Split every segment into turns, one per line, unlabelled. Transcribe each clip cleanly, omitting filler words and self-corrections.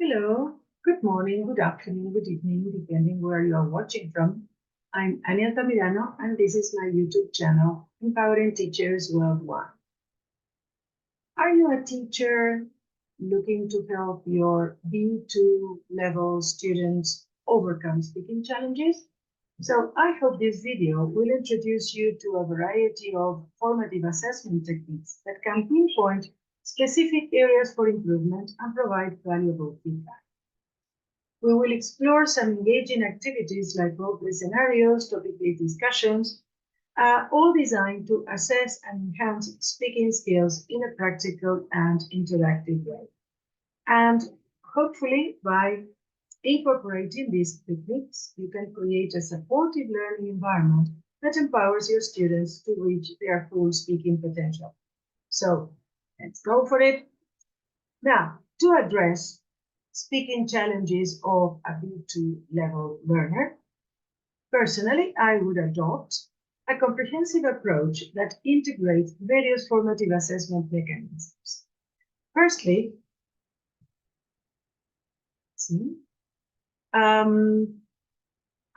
Hello, good morning, good afternoon, good evening, depending where you are watching from. I'm Ania Tamirano, and this is my YouTube channel, Empowering Teachers Worldwide. Are you a teacher looking to help your B2 level students overcome speaking challenges? So I hope this video will introduce you to a variety of formative assessment techniques that can pinpoint specific areas for improvement and provide valuable feedback. We will explore some engaging activities like role-play scenarios, topic-based discussions, all designed to assess and enhance speaking skills in a practical and interactive way. And hopefully, by incorporating these techniques, you can create a supportive learning environment that empowers your students to reach their full speaking potential. So let's go for it. Now, to address speaking challenges of a B2 level learner, personally, I would adopt a comprehensive approach that integrates various formative assessment mechanisms. Firstly,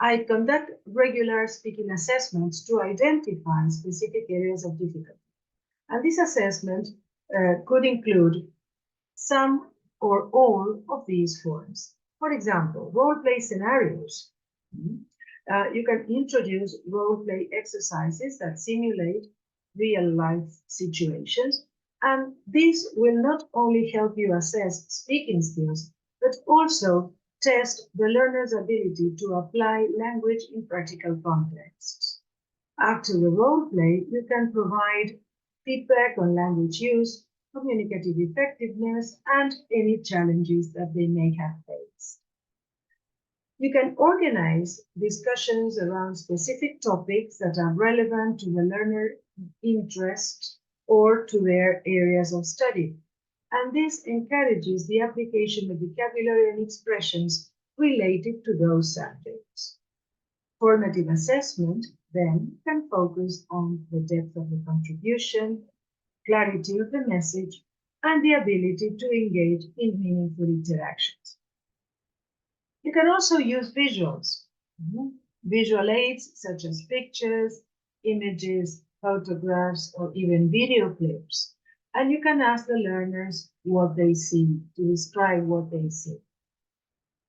I conduct regular speaking assessments to identify specific areas of difficulty. And this assessment could include some or all of these forms. For example, role-play scenarios. You can introduce role-play exercises that simulate real-life situations, and this will not only help you assess speaking skills, but also test the learner's ability to apply language in practical contexts. After the role-play, you can provide feedback on language use, communicative effectiveness, and any challenges that they may have faced. You can organize discussions around specific topics that are relevant to the learner's interest or to their areas of study. And this encourages the application of vocabulary and expressions related to those subjects. Formative assessment then can focus on the depth of the contribution, clarity of the message, and the ability to engage in meaningful interactions. You can also use visuals. Visual aids such as pictures, images, photographs, or even video clips. And you can ask the learners what they see, to describe what they see.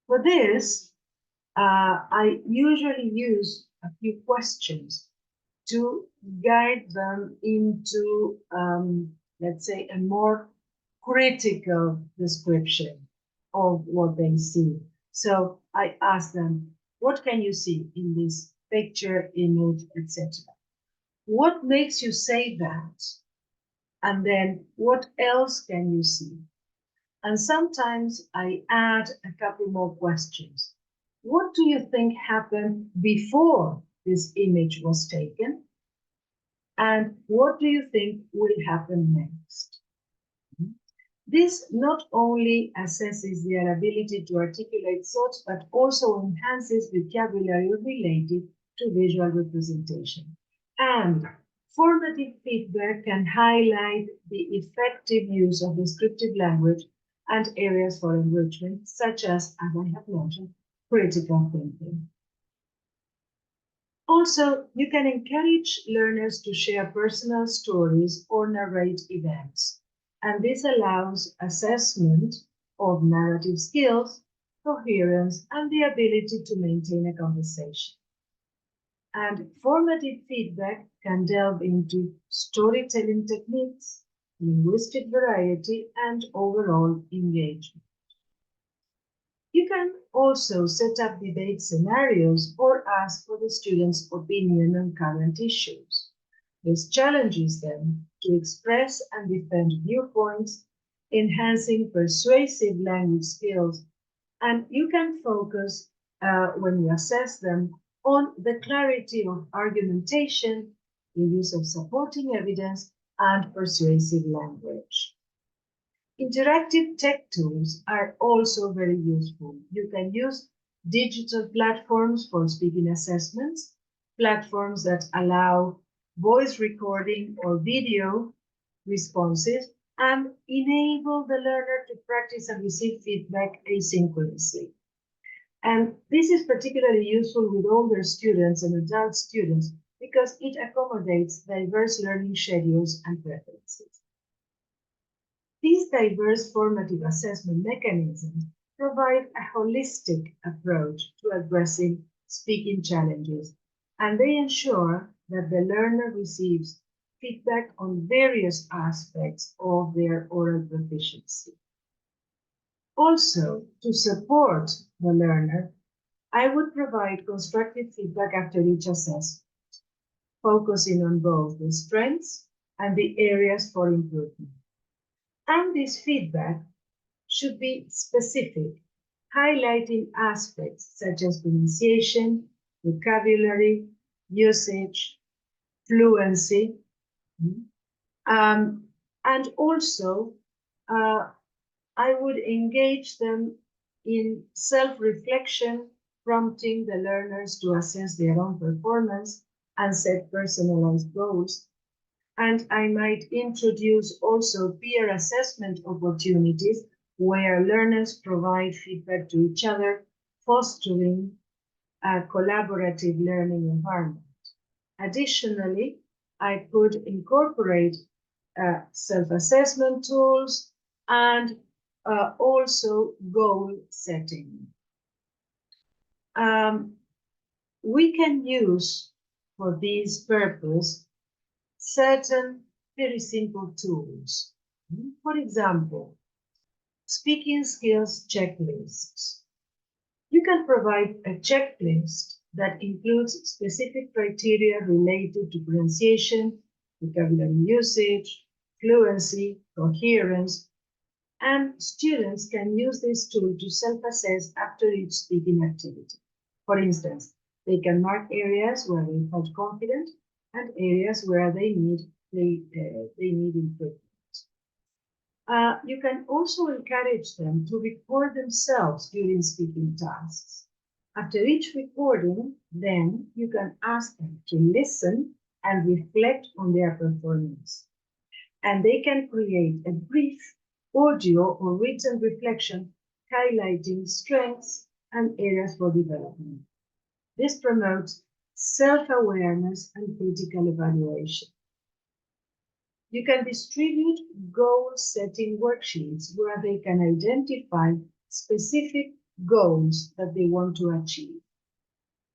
For this, I usually use a few questions to guide them into, let's say, a more critical description of what they see. So I ask them, what can you see in this picture, image, etc.? What makes you say that? And then what else can you see? And sometimes I add a couple more questions. What do you think happened before this image was taken? And what do you think will happen next? This not only assesses their ability to articulate thoughts, but also enhances vocabulary related to visual representation. And formative feedback can highlight the effective use of descriptive language and areas for enrichment, such as I have mentioned, critical thinking. Also, you can encourage learners to share personal stories or narrate events. And this allows assessment of narrative skills, coherence, and the ability to maintain a conversation. And formative feedback can delve into storytelling techniques, linguistic variety, and overall engagement. You can also set up debate scenarios or ask for the students' opinion on current issues. This challenges them to express and defend viewpoints, enhancing persuasive language skills, and you can focus, when you assess them, on the clarity of argumentation, the use of supporting evidence, and persuasive language. Interactive tech tools are also very useful. You can use digital platforms for speaking assessments, platforms that allow voice recording or video responses, and enable the learner to practice and receive feedback asynchronously. And this is particularly useful with older students and adult students because it accommodates diverse learning schedules and preferences. These diverse formative assessment mechanisms provide a holistic approach to addressing speaking challenges, and they ensure that the learner receives feedback on various aspects of their oral proficiency. Also, to support the learner, I would provide constructive feedback after each assessment, focusing on both the strengths and the areas for improvement. And this feedback should be specific, highlighting aspects such as pronunciation, vocabulary, usage, fluency, and also I would engage them in self-reflection, prompting the learners to assess their own performance and set personalized goals. And I might introduce also peer assessment opportunities where learners provide feedback to each other, fostering a collaborative learning environment. Additionally, I could incorporate self-assessment tools and also goal setting. We can use for this purpose certain very simple tools. For example, speaking skills checklists. You can provide a checklist that includes specific criteria related to pronunciation, vocabulary usage, fluency, coherence, and students can use this tool to self-assess after each speaking activity. For instance, they can mark areas where they felt confident and areas where they need improvement. You can also encourage them to record themselves during speaking tasks. After each recording, then you can ask them to listen and reflect on their performance. And they can create a brief audio or written reflection highlighting strengths and areas for development. This promotes self-awareness and critical evaluation. You can distribute goal-setting worksheets where they can identify specific goals that they want to achieve.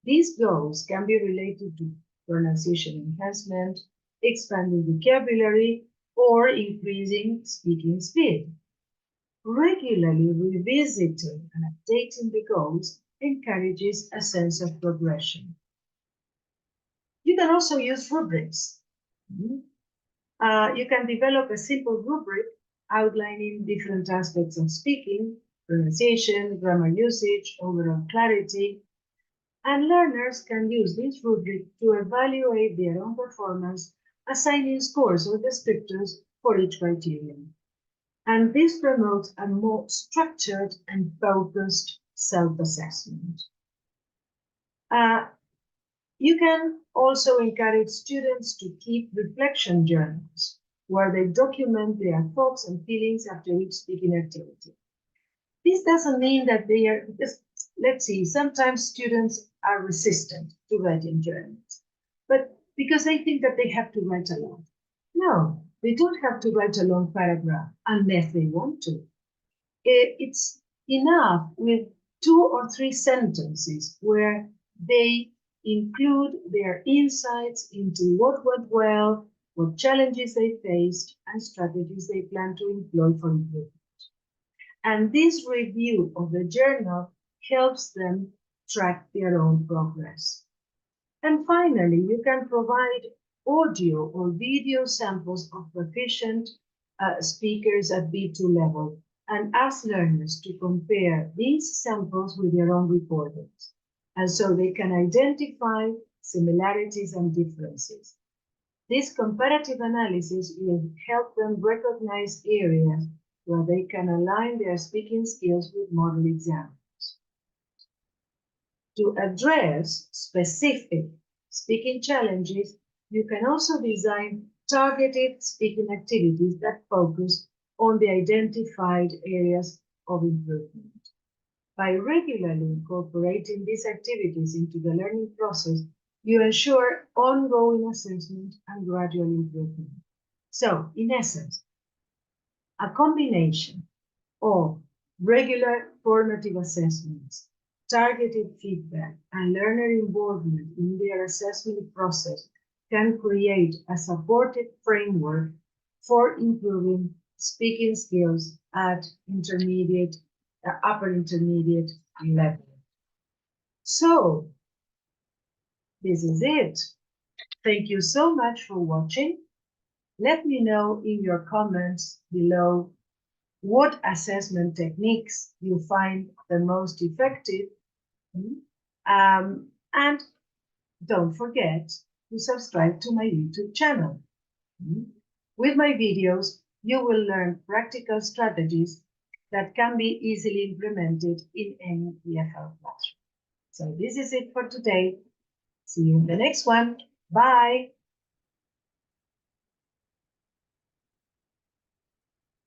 These goals can be related to pronunciation enhancement, expanding vocabulary, or increasing speaking speed. Regularly revisiting and updating the goals encourages a sense of progression. You can also use rubrics. You can develop a simple rubric outlining different aspects of speaking, pronunciation, grammar usage, overall clarity, and learners can use this rubric to evaluate their own performance, assigning scores or descriptors for each criterion. And this promotes a more structured and focused self-assessment. You can also encourage students to keep reflection journals where they document their thoughts and feelings after each speaking activity. This doesn't mean that they are, because let's see, sometimes students are resistant to writing journals, but because they think that they have to write a lot. No, they don't have to write a long paragraph unless they want to. It's enough with 2 or 3 sentences where they include their insights into what went well, what challenges they faced, and strategies they plan to employ for improvement. And this review of the journal helps them track their own progress. And finally, you can provide audio or video samples of proficient speakers at B2 level and ask learners to compare these samples with their own recordings. And so they can identify similarities and differences. This comparative analysis will help them recognize areas where they can align their speaking skills with model examples. To address specific speaking challenges, you can also design targeted speaking activities that focus on the identified areas of improvement. By regularly incorporating these activities into the learning process, you ensure ongoing assessment and gradual improvement. So, in essence, a combination of regular formative assessments, targeted feedback, and learner involvement in their assessment process can create a supportive framework for improving speaking skills at upper intermediate level. So, this is it. Thank you so much for watching. Let me know in your comments below what assessment techniques you find the most effective. And don't forget to subscribe to my YouTube channel. With my videos, you will learn practical strategies that can be easily implemented in any EFL classroom. So this is it for today. See you in the next one. Bye.